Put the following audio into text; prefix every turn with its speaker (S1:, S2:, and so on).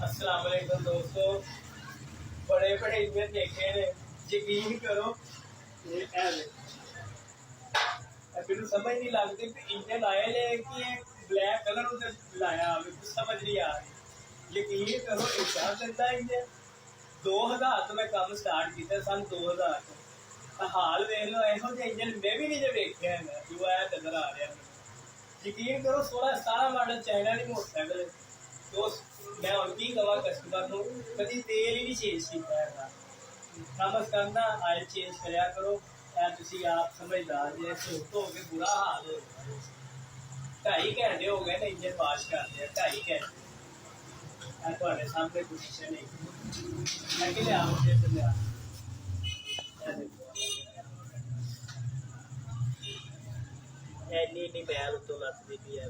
S1: अस्सलाम वालेकुम दोस्तों, बड़े बड़े इंजन देखे ने, यकीन करो ये मैनू समझ नहीं लगती कि इंजन आए ने कि ब्लैक कलर उसे लाया, कुछ समझ नहीं आ रही। यकीन करो इतना गंदा इंजन। 2000 तो मैं काम स्टार्ट किया सन 2000 तो हाल वेख लो, ਇਹੋ ਜਿਹੇ इंजन मैं भी नहीं वेख्या है जो है नजर आ रहा है। यकीन करो 16-17 मॉडल चाइना की मोटरसाइकिल तो मैं उनकी कहा कस्टमर को कभी तेल ही नहीं चेंज किया है। कम अज कम ना आयल चेंज कराया करो। तुम आप समझदार जे धुप हो के बुरा हाल हो 2.5 घंटे हो गए ना इंजन वाश करते 2.5 घंटे थोड़े सामने कुछ नहीं मैं कि लिया इन्नी मैल उत्तों लथदी पई है।